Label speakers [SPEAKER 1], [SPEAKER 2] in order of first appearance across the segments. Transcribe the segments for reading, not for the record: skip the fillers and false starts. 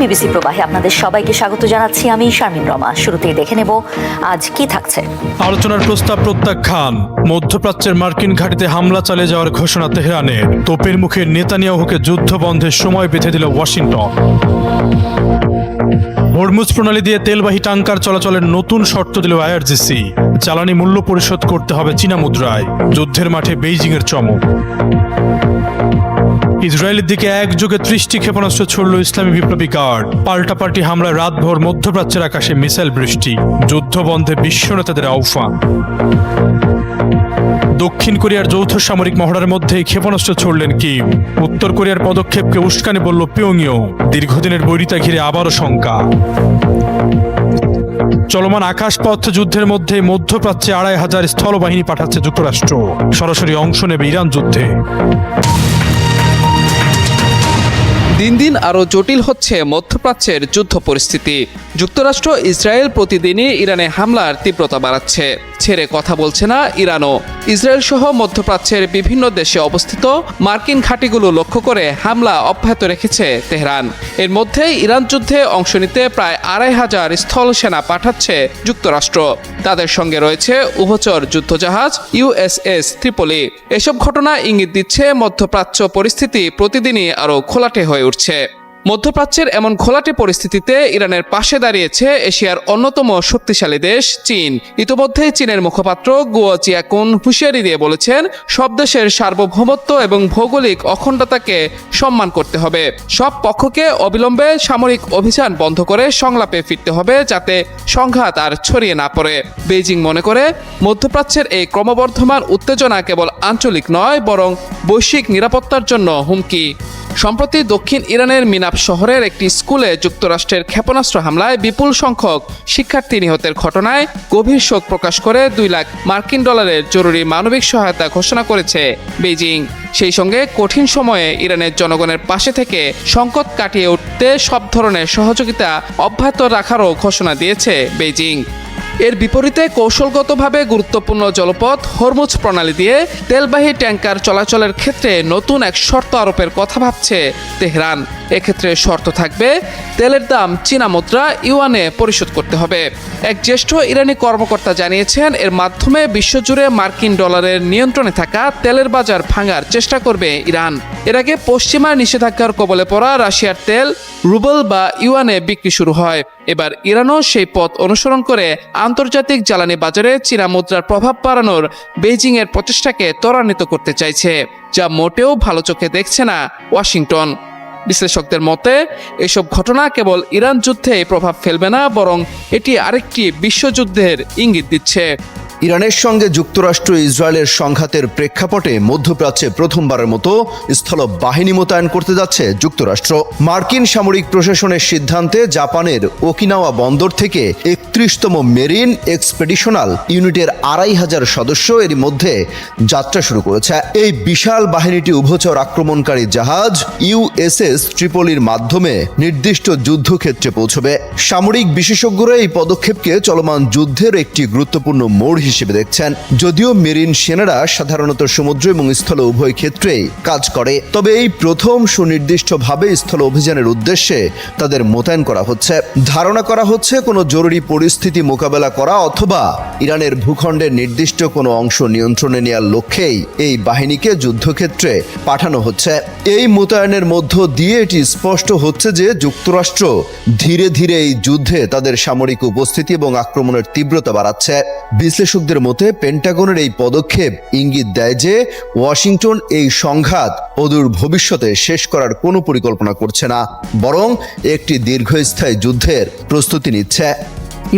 [SPEAKER 1] BBC প্রবাহে আপনাদের সবাইকে স্বাগত জানাচ্ছি। আমি শারমিন রমা। শুরুতেই দেখে নেব আজ কি থাকছে।
[SPEAKER 2] আলোচনার প্রস্তাব প্রত্যাখ্যান, মধ্যপ্রাচ্যের মার্কিন ঘাঁটিতে হামলা চালিয়ে যাওয়ার ঘোষণা তেহরানের, তোপের মুখে নেতানিয়াহুকে যুদ্ধ বন্ধের সময় বেঁধে দিল ওয়াশিংটন। হরমুজ প্রণালী দিয়ে তেলবাহী ট্যাঙ্কার চলাচলের নতুন শর্ত দিল আইআরজিসি, জ্বালানি মূল্য পরিশোধ করতে হবে চীনা মুদ্রায়, যুদ্ধের মাঠে বেইজিংয়ের চমক। ইসরায়েলের দিকে একযোগে 30টি ক্ষেপণাস্ত্র ছুড়ল ইসলামী বিপ্লবী গার্ড, পাল্টাপাল্টি হামলায় রাতভর মধ্যপ্রাচ্যের আকাশে মিসাইল বৃষ্টি, যুদ্ধ বন্ধে বিশ্ব নেতাদের আহ্বান। দক্ষিণ কোরিয়ার যৌথ সামরিক মহড়ার মধ্যেই ক্ষেপণাস্ত্র ছুড়লেন কিম, উত্তর কোরিয়ার পদক্ষেপকে উস্কানি বলল পিয়ংইয়ং, দীর্ঘদিনের বৈরিতা ঘিরে আবারও শঙ্কা। চলমান আকাশপথ যুদ্ধের মধ্যে মধ্যপ্রাচ্যে 2500 স্থলবাহিনী পাঠাচ্ছে যুক্তরাষ্ট্র, সরাসরি অংশ নেবে ইরান যুদ্ধে।
[SPEAKER 3] দিন দিন আরও জটিল হচ্ছে মধ্যপ্রাচ্যের যুদ্ধ পরিস্থিতি। যুক্তরাষ্ট্র ইসরায়েল প্রতিদিনই ইরানে হামলার তীব্রতা বাড়াচ্ছে, ছেড়ে কথা বলছে না ইরানও। ইসরায়েল সহ মধ্যপ্রাচ্যের বিভিন্ন দেশে অবস্থিত মার্কিন ঘাঁটিগুলো লক্ষ্য করে হামলা অব্যাহত রেখেছে তেহরান। এর মধ্যে ইরান যুদ্ধে অংশ নিতে প্রায় 2500 স্থল সেনা পাঠাচ্ছে যুক্তরাষ্ট্র। তাদের সঙ্গে রয়েছে উভচর যুদ্ধজাহাজ ইউএসএস ত্রিপলি। এসব ঘটনা ইঙ্গিত দিচ্ছে মধ্যপ্রাচ্য পরিস্থিতি প্রতিদিনই আরও ঘোলাটে হয়ে উঠছে। মধ্যপ্রাচ্যের এমন ঘোলাটে পরিস্থিতিতে ইরানের পাশে দাঁড়িয়েছে এশিয়ার অন্যতম শক্তিশালী দেশ চীন। ইতোমধ্যে চীনের মুখপাত্র গুও জিয়াকুন হুঁশিয়ারি দিয়ে বলেছেন, সব দেশের সার্বভৌমত্ব এবং ভৌগোলিক অখণ্ডতাকে সম্মান করতে হবে। সব পক্ষকে অবিলম্বে সামরিক অভিযান বন্ধ করে সংলাপে ফিরতে হবে, যাতে সংঘাত আর ছড়িয়ে না পড়ে। বেইজিং মনে করে মধ্যপ্রাচ্যের এই ক্রমবর্ধমান উত্তেজনা কেবল আঞ্চলিক নয়, বরং বৈশ্বিক নিরাপত্তার জন্য হুমকি। সম্প্রতি দক্ষিণ ইরানের মিনাব শহরের একটি স্কুলে যুক্তরাষ্ট্রের ক্ষেপণাস্ত্র হামলায় বিপুল সংখ্যক শিক্ষার্থী নিহতের ঘটনায় গভীর শোক প্রকাশ করে $2 লাখ জরুরি মানবিক সহায়তা ঘোষণা করেছে বেইজিং। সেই সঙ্গে কঠিন সময়ে ইরানের জনগণের পাশে থেকে সংকট কাটিয়ে উঠতে সব ধরনের সহযোগিতা অব্যাহত রাখারও ঘোষণা দিয়েছে বেইজিং। এর বিপরীতে কৌশলগতভাবে গুরুত্বপূর্ণ জলপথ হরমুজ প্রণালী দিয়ে তেলবাহী ট্যাঙ্কার চলাচলের ক্ষেত্রে নতুন এক শর্ত আরোপের কথা ভাবছে তেহরান। এক্ষেত্রে শর্ত থাকবে, তেলের দাম চীনা মুদ্রা ইউয়ানে পরিশোধ করতে হবে। এক জ্যেষ্ঠ ইরানি কর্মকর্তা জানিয়েছেন, এর মাধ্যমে বিশ্বজুড়ে মার্কিন ডলারের নিয়ন্ত্রণে থাকা তেলের বাজার ভাঙার চেষ্টা করবে ইরান। এর আগে পশ্চিমা নিষেধাজ্ঞার কবলে পড়া রাশিয়ার তেল রুবল বা ইউয়ানে বিক্রি শুরু হয়। এবার ইরানও সেই পথ অনুসরণ করে আন্তর্জাতিক জ্বালানি বাজারে চীনা মুদ্রার প্রভাব বাড়ানোর বেইজিংয়ের প্রচেষ্টাকে ত্বরান্বিত করতে চাইছে, যা মোটেও ভালো চোখে দেখছে না ওয়াশিংটন। বিশ্লেষকদের মতে এসব ঘটনা কেবল ইরান যুদ্ধে প্রভাব ফেলবে না, বরং এটি আরেকটি বিশ্বযুদ্ধের ইঙ্গিত দিচ্ছে।
[SPEAKER 4] ইরানের সঙ্গে যুক্তরাষ্ট্র ইসরায়েলের সংঘাতের প্রেক্ষাপটে মধ্যপ্রাচ্যে প্রথমবারের মতো স্থল বাহিনী মোতায়েন করতে যাচ্ছে যুক্তরাষ্ট্র। মার্কিন সামরিক প্রশাসনের সিদ্ধান্তে জাপানের ওকিনাওয়া বন্দর থেকে 31তম মেরিন এক্সপেডিশনাল ইউনিটের 2500 সদস্য এর মধ্যে যাত্রা শুরু করেছে। এই বিশাল বাহিনীটি উভচর আক্রমণকারী জাহাজ ইউএসএস ত্রিপলির মাধ্যমে নির্দিষ্ট যুদ্ধক্ষেত্রে পৌঁছবে। সামরিক বিশেষজ্ঞরা এই পদক্ষেপকে চলমান যুদ্ধের একটি গুরুত্বপূর্ণ মোড় হিসেবে দেখছেন। যদিও মেরিন সেনারা সাধারণত সমুদ্র এবং স্থল উভয় ক্ষেত্রেই কাজ করে, তবে এই প্রথম সুনির্দিষ্টভাবে স্থল অভিযানের উদ্দেশ্যে তাদের মোতায়েন করা হচ্ছে। ধারণা করা হচ্ছে কোনো জরুরি পরিস্থিতি মোকাবেলা করা অথবা ইরানের ভূখণ্ডের নির্দিষ্ট কোনো অংশ নিয়ন্ত্রণে নেওয়ার লক্ষ্যেই এই বাহিনীকে যুদ্ধক্ষেত্রে পাঠানো হচ্ছে। এই মোতায়েনের মধ্য দিয়ে এটি স্পষ্ট হচ্ছে যে যুক্তরাষ্ট্র ধীরে ধীরে এই যুদ্ধে তাদের সামরিক উপস্থিতি এবং আক্রমণের তীব্রতা বাড়াচ্ছে। বিশ্লেষকদের মতে পেন্টাগনের এই পদক্ষেপ ইঙ্গিত দেয় যে ওয়াশিংটন এই সংঘাত অদূর ভবিষ্যতে শেষ করার কোনো পরিকল্পনা করছে না, বরং একটি দীর্ঘস্থায়ী যুদ্ধের প্রস্তুতি নিচ্ছে।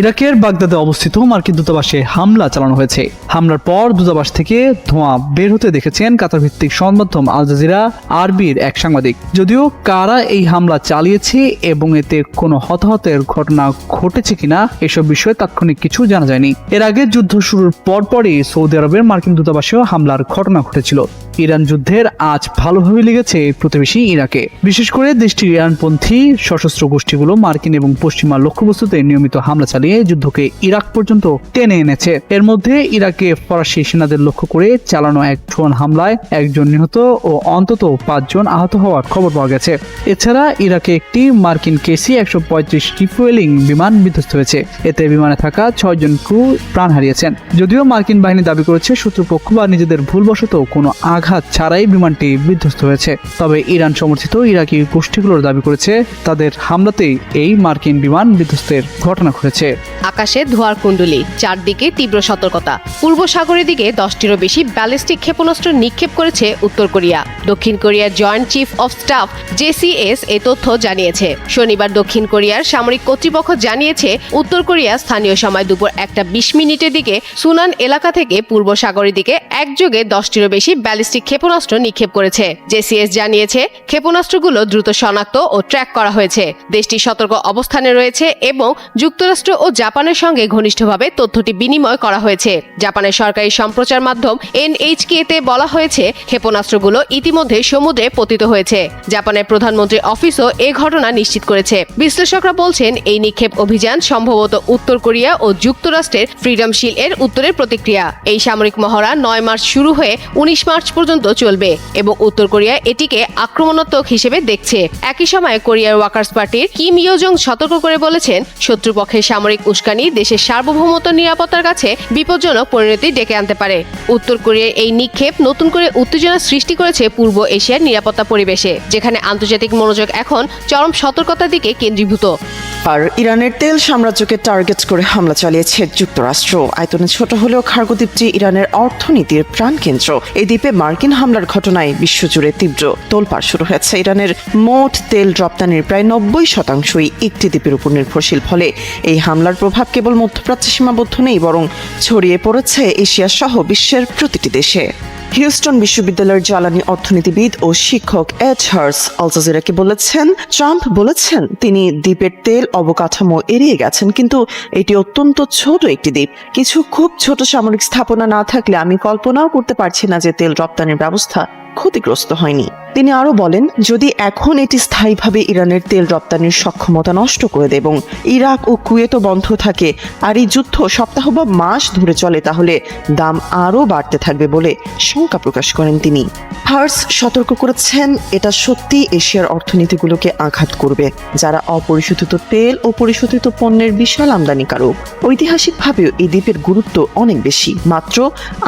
[SPEAKER 5] ইরাকের বাগদাদে অবস্থিত মার্কিন দূতাবাসে হামলা চালানো হয়েছে। হামলার পর দূতাবাস থেকে ধোঁয়া বের হতে দেখেছেন কাতার ভিত্তিক সংবাদমাধ্যম আল জাজিরা আরবির এক সাংবাদিক। যদিও কারা এই হামলা চালিয়েছে এবং এতে কোনো হতাহতের ঘটনা ঘটেছে কিনা এসব বিষয়ে তাৎক্ষণিক কিছু জানা যায়নি। এর আগে যুদ্ধ শুরুর পরপরই সৌদি আরবের মার্কিন দূতাবাসেও হামলার ঘটনা ঘটেছিল। ইরান যুদ্ধের আজ ভালোভাবে লেগেছে প্রতিবেশী ইরাকে। বিশেষ করে দেশটির ইরানপন্থী সশস্ত্র গোষ্ঠীগুলো মার্কিন এবং পশ্চিমা লক্ষ্যবস্তুতে নিয়মিত হামলা চালিয়ে যুদ্ধকে ইরাক পর্যন্ত টেনে এনেছে। এর মধ্যে ইরাকে ফরাসি সেনাদের লক্ষ্য করে চালানো এক ড্রোন হামলায় একজন নিহত ও অন্তত 5 জন আহত হওয়ার খবর পাওয়া গেছে। এছাড়া ইরাকে একটি মার্কিন KC-135 রিফুয়েলিং বিমান বিধ্বস্ত হয়েছে। এতে বিমানে থাকা 6 জন ক্রু প্রাণ হারিয়েছেন। যদিও মার্কিন বাহিনী দাবি করেছে শত্রুপক্ষ বা নিজেদের ভুলবশত কোনো আঘাত ছাড়াই বিমানটি বিধ্বস্ত হয়েছে, তবে ইরান সমর্থিত ইরাকি গোষ্ঠীগুলোর দাবি করেছে তাদের হামলাতেই এই মার্কিন বিমান বিধ্বস্তের ঘটনা ঘটেছে।
[SPEAKER 6] আকাশে ধোঁয়ার কুণ্ডলী, চারদিকে তীব্র সতর্কতা। পূর্ব সাগরের দিকে 10টিরও বেশি ব্যালিস্টিক ক্ষেপণাস্ত্র নিক্ষেপ করেছে উত্তর কোরিয়া। দক্ষিণ কোরিয়ার joint chief of staff JCS এই তথ্য জানিয়েছে। শনিবার দক্ষিণ কোরিয়ার সামরিক কর্তৃপক্ষ জানিয়েছে উত্তর কোরিয়া স্থানীয় সময় দুপুর 1:20 দিকে সুনান এলাকা থেকে পূর্ব সাগরের দিকে একযোগে 10টিরও বেশি ব্যালিস্টিক ক্ষেপণাস্ত্র নিক্ষেপ করেছে। JCS জানিয়েছে ক্ষেপণাস্ত্রগুলো দ্রুত শনাক্ত ও ট্র্যাক করা হয়েছে। দেশটি সতর্ক অবস্থানে রয়েছে এবং যুক্তরাষ্ট্র ও জাপানের সঙ্গে ঘনিষ্ঠভাবে তথ্যটি বিনিময় করা হয়েছে। জাপানের সরকারি সম্প্রচার মাধ্যম NHK-তে বলা হয়েছে ক্ষেপণাস্ত্রগুলো ইতিমধ্যে সমুদ্রে পতিত হয়েছে। জাপানের প্রধানমন্ত্রীর অফিসও এই ঘটনা নিশ্চিত করেছে। বিশ্লেষকরা বলছেন এই নিক্ষেপ অভিযান সম্ভবত উত্তর কোরিয়া ও যুক্তরাষ্ট্রের ফ্রিডম শিল্ড এর উত্তরের প্রতিক্রিয়া। এই সামরিক মহড়া 9 মার্চ শুরু হয়ে 19 মার্চ পর্যন্ত চলবে এবং উত্তর কোরিয়া এটিকে আক্রমণাত্মক হিসেবে দেখছে। একই সময়ে কোরিয়ার ওয়ার্কার্স পার্টির কিম ইয়োজং সতর্ক করে বলেছেন শত্রুপক্ষের সামরিক উস্কানি দেশের সার্বভৌমত্ব নিরাপত্তার কাছে বিপজ্জনক পরিণতি ডেকে আনতে পারে। উত্তর কোরিয়ার এই নিক্ষেপ নতুন করে উত্তেজনা সৃষ্টি করেছে পূর্ব এশিয়ার নিরাপত্তা পরিবেশে, যেখানে আন্তর্জাতিক মনোযোগ এখন চরম সতর্কতার দিকে কেন্দ্রীভূত।
[SPEAKER 7] আর ইরানের তেল সাম্রাজ্যকে টার্গেট করে হামলা চালিয়েছে যুক্তরাষ্ট্র। আয়তনে ছোট হলেও খার্গো দ্বীপটি ইরানের অর্থনীতির প্রাণকেন্দ্র। এই দ্বীপে মার্কিন হামলার ঘটনায় বিশ্বজুড়ে তীব্র তোলপাড় শুরু হয়েছে। ইরানের মোট তেল রপ্তানির প্রায় 90%ই একটি দ্বীপের উপর নির্ভরশীল। ফলে এই হামলার প্রভাব কেবল মধ্যপ্রাচ্যে সীমাবদ্ধ নেই, বরং ছড়িয়ে পড়েছে এশিয়া সহ বিশ্বের প্রতিটি দেশে। হিউস্টন বিশ্ববিদ্যালয়ের জ্বালানি অর্থনীতিবিদ ও শিক্ষক এড হার্স আল জাজিরাকে বলেছেন, ট্রাম্প বলেছেন তিনি দ্বীপের তেল অবকাঠামো এড়িয়ে গেছেন, কিন্তু এটি অত্যন্ত ছোট একটি দ্বীপ। কিছু খুব ছোট সামরিক স্থাপনা না থাকলে আমি কল্পনাও করতে পারছি না যে তেল রপ্তানির ব্যবস্থা ক্ষতিগ্রস্ত হয়নি। তিনি আরো বলেন, যদি এখন এটি স্থায়ীভাবে ইরানের তেল রপ্তানির সক্ষমতা নষ্ট করে দেয় এবং ইরাক ও কুয়েতও বন্ধ থাকে আর এই যুদ্ধ সপ্তাহ বা মাস ধরে চলে, তাহলে দাম আরও বাড়তে থাকবে বলে শঙ্কা প্রকাশ করেন তিনি। হার্স সতর্ক করেছেন, এটা সত্যি এশিয়ার অর্থনীতিগুলোকে আঘাত করবে, যারা অপরিশোধিত তেল ও পরিশোধিত পণ্যের বিশাল আমদানিকারক। ঐতিহাসিকভাবেও এই দ্বীপের গুরুত্ব অনেক বেশি। মাত্র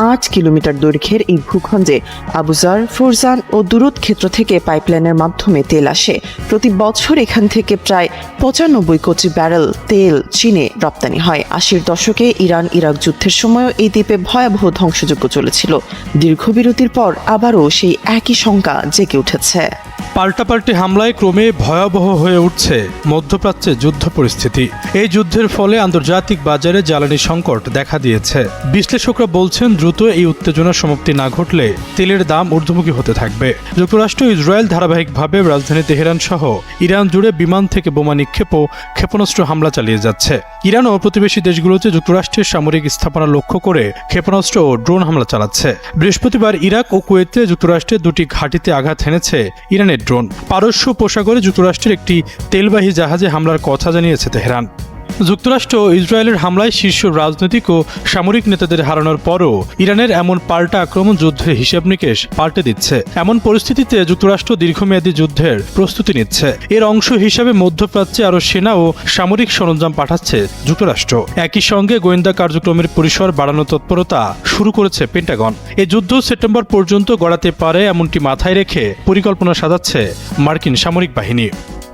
[SPEAKER 7] 8 কিলোমিটার দৈর্ঘ্যের এই ভূখণ্ডে আবুজার, ফুরজান ও দুরুদ ক্ষেত্র থেকে পাইপলাইনের মাধ্যমে তেল আসে। প্রতি বছর এখান থেকে প্রায় 95 কোটি ব্যারেল তেল চীনে রপ্তানি হয়। 80-র দশকে ইরান ইরাক যুদ্ধের সময়ও এই দ্বীপে ভয়াবহ ধ্বংসযজ্ঞ চলেছিল। দীর্ঘ বিরতির পর আবারও সেই একই শঙ্কা জেগে উঠেছে।
[SPEAKER 2] পাল্টাপাল্টি হামলায় ক্রমে ভয়াবহ হয়ে উঠছে মধ্যপ্রাচ্যে যুদ্ধ পরিস্থিতি। এই যুদ্ধের ফলে আন্তর্জাতিক বাজারে জ্বালানি সংকট দেখা দিয়েছে। বিশ্লেষকরা বলছেন দ্রুত এই উত্তেজনার সমাপ্তি না ঘটলে তেলের দাম ঊর্ধ্বমুখী হতে থাকবে। যুক্তরাষ্ট্র ইসরায়েল ধারাবাহিকভাবে রাজধানী তেহরান সহ ইরান জুড়ে বিমান থেকে বোমা নিক্ষেপ ও ক্ষেপণাস্ত্র হামলা চালিয়ে যাচ্ছে। ইরান ও প্রতিবেশী দেশগুলোতে যুক্তরাষ্ট্রের সামরিক স্থাপনা লক্ষ্য করে ক্ষেপণাস্ত্র ও ড্রোন হামলা চালাচ্ছে। বৃহস্পতিবার ইরাক ও কুয়েতে যুক্তরাষ্ট্রের 2টি ঘাঁটিতে আঘাত হেনেছে ইরানের ড্রোন। পারস্য উপসাগরে যুক্তরাষ্ট্রের একটি তেলবাহী জাহাজে হামলার কথা জানিয়েছে তেহরান। যুক্তরাষ্ট্র ইসরায়েলের হামলায় শীর্ষ রাজনৈতিক ও সামরিক নেতাদের হারানোর পরও ইরানের এমন পাল্টা আক্রমণ যুদ্ধের হিসাব নিকেশ পাল্টে দিচ্ছে। এমন পরিস্থিতিতে যুক্তরাষ্ট্র দীর্ঘমেয়াদী যুদ্ধের প্রস্তুতি নিচ্ছে। এর অংশ হিসাবে মধ্যপ্রাচ্যে আরও সেনা ও সামরিক সরঞ্জাম পাঠাচ্ছে যুক্তরাষ্ট্র। একই সঙ্গে গোয়েন্দা কার্যক্রমের পরিসর বাড়ানোর তৎপরতা শুরু করেছে পেন্টাগন। এই যুদ্ধ সেপ্টেম্বর পর্যন্ত গড়াতে পারে এমনটি মাথায় রেখে পরিকল্পনা সাজাচ্ছে মার্কিন সামরিক বাহিনী।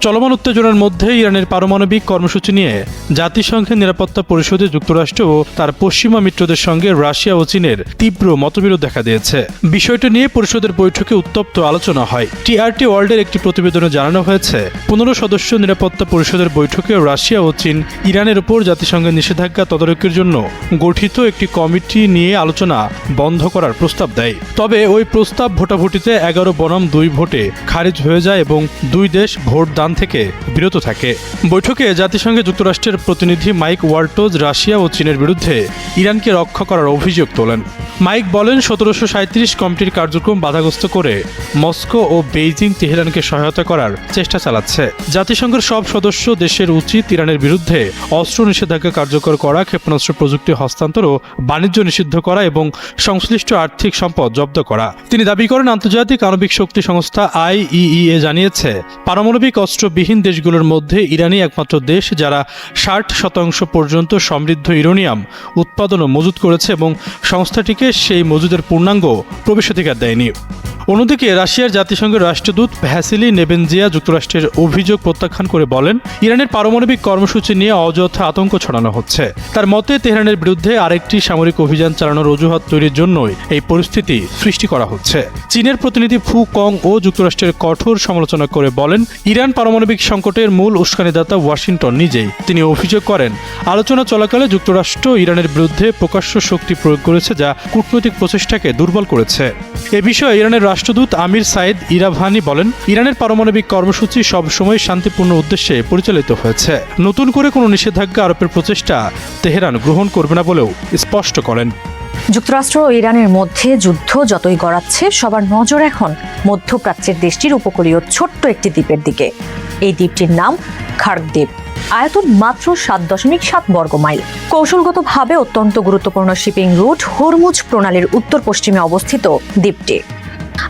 [SPEAKER 2] চলমান উত্তেজনার মধ্যে ইরানের পারমাণবিক কর্মসূচি নিয়ে জাতিসংঘের নিরাপত্তা পরিষদে যুক্তরাষ্ট্র ও তার পশ্চিমা মিত্রদের সঙ্গে রাশিয়া ও চীনের তীব্র মতবিরোধ দেখা দিয়েছে। বিষয়টি নিয়ে পরিষদের বৈঠকে উত্তপ্ত আলোচনা হয়। TRT ওয়ার্ল্ডের একটি প্রতিবেদনে জানানো হয়েছে 15 সদস্য নিরাপত্তা পরিষদের বৈঠকে রাশিয়া ও চীন ইরানের উপর জাতিসংঘের নিষেধাজ্ঞা তদারকির জন্য গঠিত একটি কমিটি নিয়ে আলোচনা বন্ধ করার প্রস্তাব দেয়। তবে ওই প্রস্তাব ভোটাভুটিতে 11 বনাম 2 ভোটে খারিজ হয়ে যায় এবং 2 দেশ ভোট দান থেকে বিরত থাকে। বৈঠকে জাতিসংঘে যুক্তরাষ্ট্রের প্রতিনিধি মাইক ওয়াল্টোজ রাশিয়া ও চীনের বিরুদ্ধে ইরানকে রক্ষা করার অভিযোগ তোলেন। মাইক বলেন 1737 কমিটির কার্যক্রম বাধাগ্রস্ত করে মস্কো ও বেইজিং তেহরানকে সহায়তা করার চেষ্টা চালাচ্ছে। জাতিসংঘের সব সদস্য দেশের উচিত ইরানের বিরুদ্ধে অস্ত্র নিষেধাজ্ঞা কার্যকর করা, ক্ষেপণাস্ত্র প্রযুক্তি হস্তান্তর ও বাণিজ্য নিষিদ্ধ করা এবং সংশ্লিষ্ট আর্থিক সম্পদ জব্দ করা। তিনি দাবি করেন আন্তর্জাতিক আণবিক শক্তি সংস্থা IAEA জানিয়েছে পারমাণবিক অস্ত্রবিহীন দেশগুলোর মধ্যে ইরানই একমাত্র দেশ যারা 60% পর্যন্ত সমৃদ্ধ ইউরেনিয়াম উৎপাদন ও মজুত করেছে এবং সংস্থাটিকে সেই মজুদের পূর্ণাঙ্গ প্রবেশাধিকার দেয়নি। অন্যদিকে রাশিয়ার জাতিসংঘের রাষ্ট্রদূত ভ্যাসিলি নেবেনজিয়া যুক্তরাষ্ট্রের অভিযোগ প্রত্যাখ্যান করে বলেন ইরানের পারমাণবিক কর্মসূচি নিয়ে অযথা আতঙ্ক ছড়ানো হচ্ছে। তার মতে তেহরানের বিরুদ্ধে আরেকটি সামরিক অভিযান চালানোর অজুহাত তৈরির জন্যই এই পরিস্থিতি সৃষ্টি করা হচ্ছে। চীনের প্রতিনিধি ফু কং ও যুক্তরাষ্ট্রের কঠোর সমালোচনা করে বলেন ইরান পারমাণবিক সংকটের মূল উস্কানিদাতা ওয়াশিংটন নিজেই। তিনি অভিযোগ করেন আলোচনা চলাকালে যুক্তরাষ্ট্র ইরানের বিরুদ্ধে প্রকাশ্য শক্তি প্রয়োগ করেছে যা কূটনৈতিক প্রচেষ্টাকে দুর্বল করেছে। এ বিষয়ে ইরানের রাষ্ট্রদূত আমির সাইদ ইরাভানি বলেন ইরানের পারমাণবিক কর্মসূচি সবসময় শান্তিপূর্ণ উদ্দেশ্যে পরিচালিত হয়েছে। নতুন করে কোনো নিষেধাজ্ঞা আরোপের প্রচেষ্টা তেহরান গ্রহণ করবে না বলেও স্পষ্ট করেন।
[SPEAKER 1] যুক্তরাষ্ট্র ও ইরানের মধ্যে যুদ্ধ যতই গড়াচ্ছে সবার নজর এখন মধ্যপ্রাচ্যের দেশটির উপকূলীয় ছোট্ট একটি দ্বীপের দিকে। এই দ্বীপটির নাম খার্ক দ্বীপ। আয়তন মাত্র 7.7 বর্গ মাইল। কৌশলগতভাবে অত্যন্ত গুরুত্বপূর্ণ শিপিং রুট হরমুজ প্রণালীর উত্তর পশ্চিমে অবস্থিত দ্বীপটি।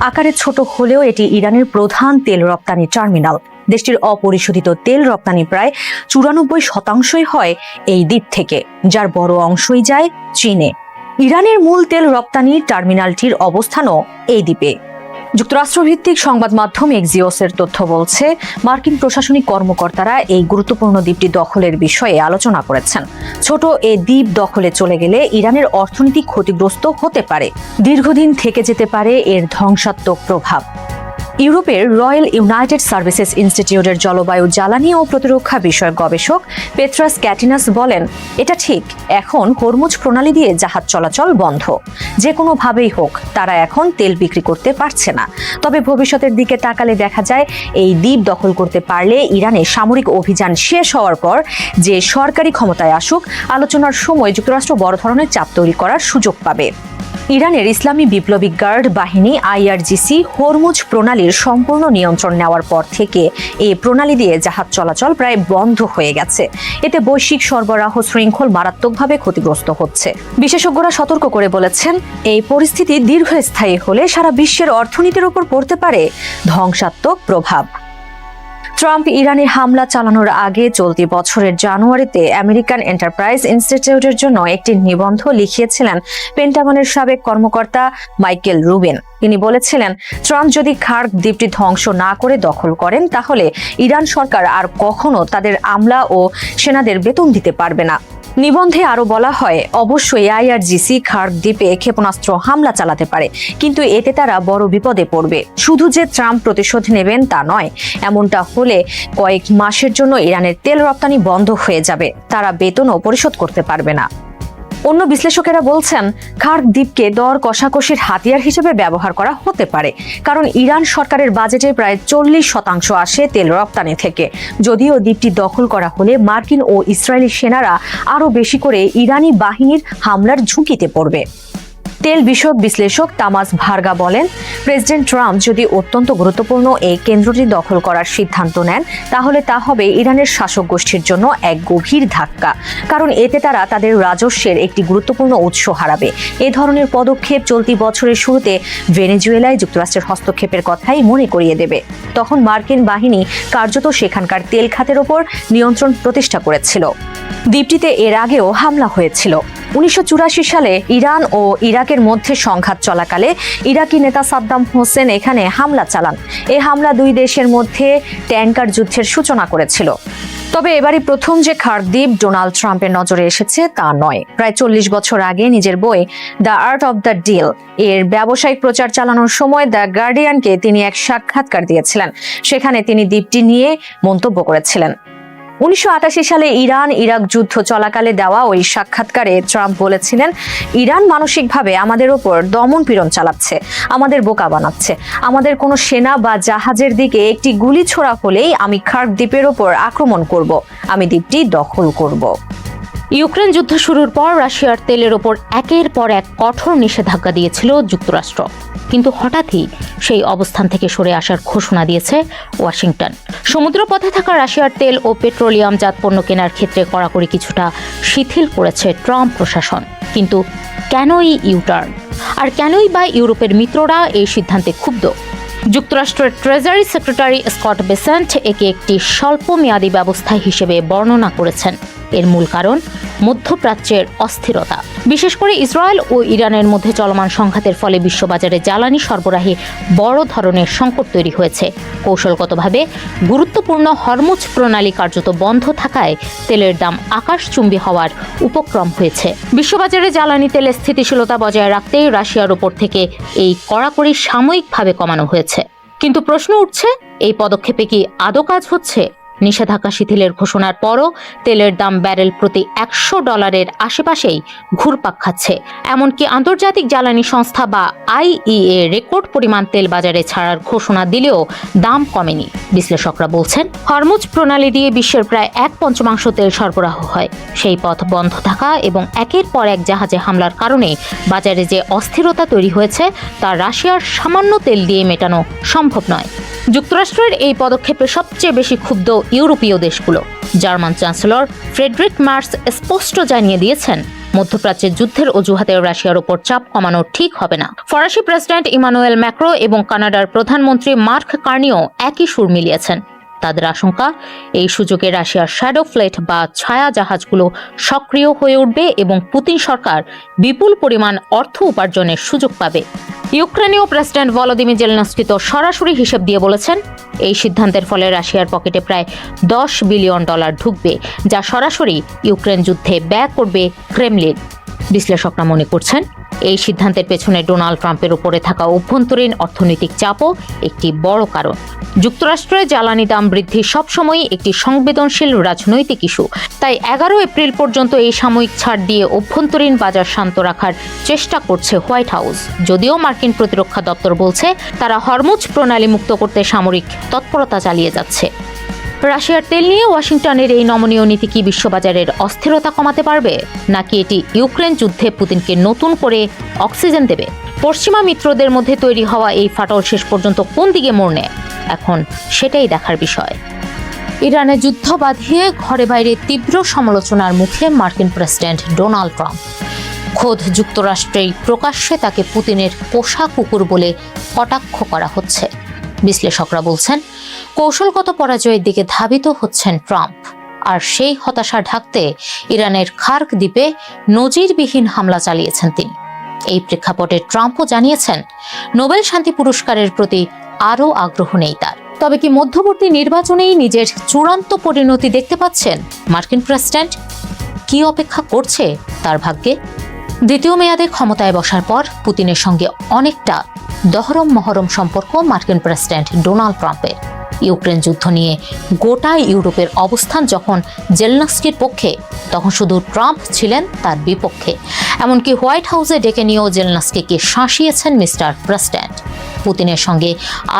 [SPEAKER 1] আকারে ছোট হলেও এটি ইরানের প্রধান তেল রপ্তানি টার্মিনাল। দেশটির অপরিশোধিত তেল রপ্তানি প্রায় 94% হয় এই দ্বীপ থেকে, যার বড় অংশই যায় চীনে। ইরানের মূল তেল রপ্তানি টার্মিনালটির অবস্থানও এই দ্বীপে। যুক্তরাষ্ট্রভিত্তিক সংবাদ মাধ্যম এক্সিওসের তথ্য বলছে মার্কিন প্রশাসনিক কর্মকর্তারা এই গুরুত্বপূর্ণ দ্বীপটি দখলের বিষয়ে আলোচনা করেছেন। ছোট এ দ্বীপ দখলে চলে গেলে ইরানের অর্থনীতি ক্ষতিগ্রস্ত হতে পারে, দীর্ঘদিন থেকে যেতে পারে এর ধ্বংসাত্মক প্রভাব। ইউরোপের রয়্যাল ইউনাইটেড সার্ভিসেস ইনস্টিটিউটের জলবায়ু, জ্বালানি ও প্রতিরক্ষা বিষয়ক গবেষক পেট্রাস ক্যাটিনাস বলেন এটা ঠিক, এখন হরমুজ প্রণালী দিয়ে জাহাজ চলাচল বন্ধ। যে কোনোভাবেই হোক তারা এখন তেল বিক্রি করতে পারছে না। তবে ভবিষ্যতের দিকে তাকালে দেখা যায় এই দ্বীপ দখল করতে পারলে ইরানে সামরিক অভিযান শেষ হওয়ার পর যে সরকারি ক্ষমতায় আসুক, আলোচনার সময় যুক্তরাষ্ট্র বড় ধরনের চাপ তৈরি করার সুযোগ পাবে। ইরানের ইসলামী বিপ্লবী গার্ড বাহিনী IRGC হরমুজ প্রণালীর সম্পূর্ণ নিয়ন্ত্রণ নেওয়ার পর থেকে এই প্রণালী দিয়ে জাহাজ চলাচল প্রায় বন্ধ হয়ে গেছে। এতে বৈশ্বিক সরবরাহ শৃঙ্খল মারাত্মকভাবে ক্ষতিগ্রস্ত হচ্ছে। বিশেষজ্ঞরা সতর্ক করে বলেছেন এই পরিস্থিতি দীর্ঘস্থায়ী হলে সারা বিশ্বের অর্থনীতির উপর পড়তে পারে ধ্বংসাত্মক প্রভাব। ট্রাম্প ইরানে হামলা চালানোর আগে চলতি বছরের জানুয়ারিতে আমেরিকান এন্টারপ্রাইজ ইনস্টিটিউটের জন্য একটি নিবন্ধ লিখিয়েছিলেন পেন্টাগনের সাবেক কর্মকর্তা মাইকেল রুবিন। তিনি বলেছিলেন ট্রাম্প যদি খার্ক দ্বীপটি ধ্বংস না করে দখল করেন তাহলে ইরান সরকার আর কখনো তাদের আমলা ও সেনাদের বেতন দিতে পারবে না। নিবন্ধে আরো বলা হয় অবশ্যই IRGC খার্ক দ্বীপে ক্ষেপণাস্ত্র হামলা চালাতে পারে, কিন্তু এতে তারা বড় বিপদে পড়বে। শুধু যে ট্রাম্প প্রতিশোধ নেবেন তা নয়, এমনটা হলে কয়েক মাসের জন্য ইরানের তেল রপ্তানি বন্ধ হয়ে যাবে, তারা বেতনও পরিশোধ করতে পারবে না। অন্য বিশ্লেষকেরা বলছেন খার্ক দ্বীপকে দর কষাকষির হাতিয়ার হিসেবে ব্যবহার করা হতে পারে, কারণ ইরান সরকারের বাজেটে প্রায় 40% আসে তেল রপ্তানি থেকে। যদিও দ্বীপটি দখল করা হলে মার্কিন ও ইসরায়েলি সেনারা আরও বেশি করে ইরানি বাহিনীর হামলার ঝুঁকিতে পড়বে। তেল বিষয়ক বিশ্লেষক তামাস ভার্গা বলেন প্রেসিডেন্ট ট্রাম্প যদি অত্যন্ত গুরুত্বপূর্ণ এই কেন্দ্রটি দখল করার সিদ্ধান্ত নেন তাহলে তা হবে ইরানের শাসক গোষ্ঠীর জন্য এক গভীর ধাক্কা, কারণ এতে তারা তাদের রাজস্বের একটি গুরুত্বপূর্ণ উৎস হারাবে। এ ধরনের পদক্ষেপ চলতি বছরের শুরুতে ভেনেজুয়েলায় যুক্তরাষ্ট্রের হস্তক্ষেপের কথাই মনে করিয়ে দেবে। তখন মার্কিন বাহিনী কার্যত সেখানকার তেল খাতের ওপর নিয়ন্ত্রণ প্রতিষ্ঠা করেছিল। দ্বীপটিতে এর আগেও হামলা হয়েছিল। 1984 সালে ইরান ও ইরাকের মধ্যে সংঘাত চলাকালে ইরাকি নেতা সাদ্দাম হোসেন এখানে হামলা চালান। এই হামলা দুই দেশের মধ্যে ট্যাঙ্কার যুদ্ধের সূচনা করেছিল। তবে এবারই প্রথম যে খার্ক দ্বীপ ডোনাল্ড ট্রাম্পের নজরে এসেছে তা নয়। প্রায় 40 বছর আগে নিজের বই the art of the deal এর ব্যবসায়িক প্রচার চালানোর সময় দ্য গার্ডিয়ানকে তিনি এক সাক্ষাৎকার দিয়েছিলেন। সেখানে তিনি দ্বীপটি নিয়ে মন্তব্য করেছিলেন। 1988 সালে ইরান ইরাক যুদ্ধ চলাকালে দেওয়া ওই সাক্ষাৎকারে ট্রাম্প বলেছিলেন ইরান মানসিকভাবে আমাদের ওপর দমন পীড়ন চালাচ্ছে, আমাদের বোকা বানাচ্ছে। আমাদের কোনো সেনা বা জাহাজের দিকে একটি গুলি ছোড়া হলেই আমি খার্ক দ্বীপের ওপর আক্রমণ করব, আমি দ্বীপটি দখল করব। ইউক্রেন যুদ্ধ শুরুর পর রাশিয়ার তেলের ওপর একের পর এক কঠোর নিষেধাজ্ঞা দিয়েছিল যুক্তরাষ্ট্র, কিন্তু হঠাৎই সেই অবস্থান থেকে সরে আসার ঘোষণা দিয়েছে ওয়াশিংটন। সমুদ্রপথে থাকা রাশিয়ার তেল ও পেট্রোলিয়ামজাত পণ্য কেনার ক্ষেত্রে কড়াকড়ি কিছুটা শিথিল করেছে ট্রাম্প প্রশাসন। কিন্তু কেনই ইউটার্ন, আর কেনই বা ইউরোপের মিত্ররা এই সিদ্ধান্তে ক্ষুব্ধ? যুক্তরাষ্ট্রের ট্রেজারি সেক্রেটারি স্কট বেসেন্ট একে একটি স্বল্পমেয়াদী ব্যবস্থা হিসেবে বর্ণনা করেছেন। এর মূল কারণ মধ্যপ্রাচ্যের অস্থিরতা, বিশেষ করে ইসরায়েল ও ইরানের মধ্যে চলমান সংঘাতের ফলে বিশ্ববাজারে জ্বালানি সরবরাহে বড় ধরনের সংকট তৈরি হয়েছে। কৌশলগতভাবে গুরুত্বপূর্ণ হরমুজ প্রণালী কার্যত বন্ধ থাকায় তেলের দাম আকাশচুম্বী হওয়ার উপক্রম হয়েছে। বিশ্ববাজারে জ্বালানি তেলের স্থিতিশীলতা বজায় রাখতেই রাশিয়ার উপর থেকে এই কড়াকড়ি সাময়িকভাবে কমানো হয়েছে। কিন্তু প্রশ্ন উঠছে, এই পদক্ষেপে কি আদৌ কাজ হচ্ছে? নিষেধাজ্ঞা শিথিলের ঘোষণার পরও তেলের দাম ব্যারেল প্রতি $100 আশেপাশেই ঘুরপাক খাচ্ছে। এমনকি আন্তর্জাতিক জ্বালানি সংস্থা বা IEA রেকর্ড পরিমাণ তেল বাজারে ছাড়ার ঘোষণা দিলেও দাম কমেনি। বিশ্লেষকরা বলছেন, হরমুজ প্রণালী দিয়ে বিশ্বের প্রায় 1/5 তেল সরবরাহ হয়। সেই পথ বন্ধ থাকা এবং একের পর এক জাহাজে হামলার কারণে বাজারে যে অস্থিরতা তৈরি হয়েছে তা রাশিয়ার সামান্য তেল দিয়ে মেটানো সম্ভব নয়। যুক্তরাষ্ট্রের এই পদক্ষেপে সবচেয়ে বেশি ক্ষুব্ধ ইউরোপীয় দেশগুলো। জার্মান চ্যান্সেলর ফ্রেডরিক মার্স স্পষ্ট জানিয়ে দিয়েছেন, মধ্যপ্রাচ্যের যুদ্ধের অজুহাতে রাশিয়ার উপর চাপ কমানো ঠিক হবে না। ফরাসি প্রেসিডেন্ট ইমানুয়েল ম্যাক্রো এবং কানাডার প্রধানমন্ত্রী মার্ক কার্নিও একই সুর মিলিয়েছেন। তাদের আশঙ্কা, এই সুযোগে রাশিয়ার শ্যাডো ফ্লেট বা ছায়া জাহাজগুলো সক্রিয় হয়ে উঠবে এবং পুতিন সরকার বিপুল পরিমাণ অর্থ উপার্জনের সুযোগ পাবে। ইউক্রেনীয় প্রেসিডেন্ট ভলোদিমির জেলেনস্কি তো সরাসরি হিসেব দিয়ে বলেছেন, এই সিদ্ধান্তের ফলে রাশিয়ার পকেটে প্রায় $10 বিলিয়ন ঢুকবে, যা সরাসরি ইউক্রেন যুদ্ধে ব্যয় করবে ক্রেমলিন। বিশ্লেষকরা মনে করছেন, এই সিদ্ধান্তের পেছনে ডোনাল্ড ট্রাম্পের উপরে থাকা অভ্যন্তরীণ অর্থনৈতিক চাপও একটি বড় কারণ। যুক্তরাষ্ট্রে জ্বালানি দাম বৃদ্ধি সবসময়ই একটি সংবেদনশীল রাজনৈতিক ইস্যু। তাই 11 এপ্রিল পর্যন্ত এই সাময়িক ছাড় দিয়ে অভ্যন্তরীণ বাজার শান্ত রাখার চেষ্টা করছে হোয়াইট হাউস। যদিও মার্কিন প্রতিরক্ষা দপ্তর বলছে, তারা হরমুজ প্রণালী মুক্ত করতে সামরিক তৎপরতা চালিয়ে যাচ্ছে। রাশিয়ার তেল নিয়ে ওয়াশিংটনের এই নমনীয় নীতি কি বিশ্ববাজারের অস্থিরতা কমাতে পারবে, নাকি এটি ইউক্রেন যুদ্ধে পুতিনকে নতুন করে অক্সিজেন দেবে? পশ্চিমা মিত্রদের মধ্যে তৈরি হওয়া এই ফাটল শেষ পর্যন্ত কোন দিকে মোড় নেয়, এখন সেটাই দেখার বিষয়। ইরানে যুদ্ধ বাঁধিয়ে ঘরে বাইরে তীব্র সমালোচনার মুখে মার্কিন প্রেসিডেন্ট ডোনাল্ড ট্রাম্প। খোদ যুক্তরাষ্ট্রেই প্রকাশ্যে তাকে পুতিনের পোষা কুকুর বলে কটাক্ষ করা হচ্ছে। বিশ্লেষকরা বলছেন, কৌশলগত পরাজয়ের দিকে ধাবিত হচ্ছেন ট্রাম্প। আর সেই হতাশা ঢাকতে ইরানের খার্ক দ্বীপে নজিরবিহীন হামলা চালিয়েছেন তিনি। এই প্রেক্ষাপটে ট্রাম্পও জানিয়েছেন, নোবেল শান্তি পুরস্কারের প্রতি আরও আগ্রহ নেই তার। তবে কি মধ্যবর্তী নির্বাচনেই নিজের চূড়ান্ত পরিণতি দেখতে পাচ্ছেন মার্কিন প্রেসিডেন্ট? কি অপেক্ষা করছে তার ভাগ্যে? দ্বিতীয় মেয়াদে ক্ষমতায় বসার পর পুতিনের সঙ্গে অনেকটা দহরম মহরম সম্পর্ক মার্কিন প্রেসিডেন্ট ডোনাল্ড ট্রাম্পের। ইউক্রেন যুদ্ধ নিয়ে গোটা ইউরোপের অবস্থান যখন জেলেনস্কির পক্ষে, তখন শুধু ট্রাম্প ছিলেন তার বিপক্ষে। এমনকি হোয়াইট হাউসে ডেকে নিয়েও জেলেনস্কিকে শাসিয়েছেন মিস্টার প্রেসিডেন্ট। পুতিনের সঙ্গে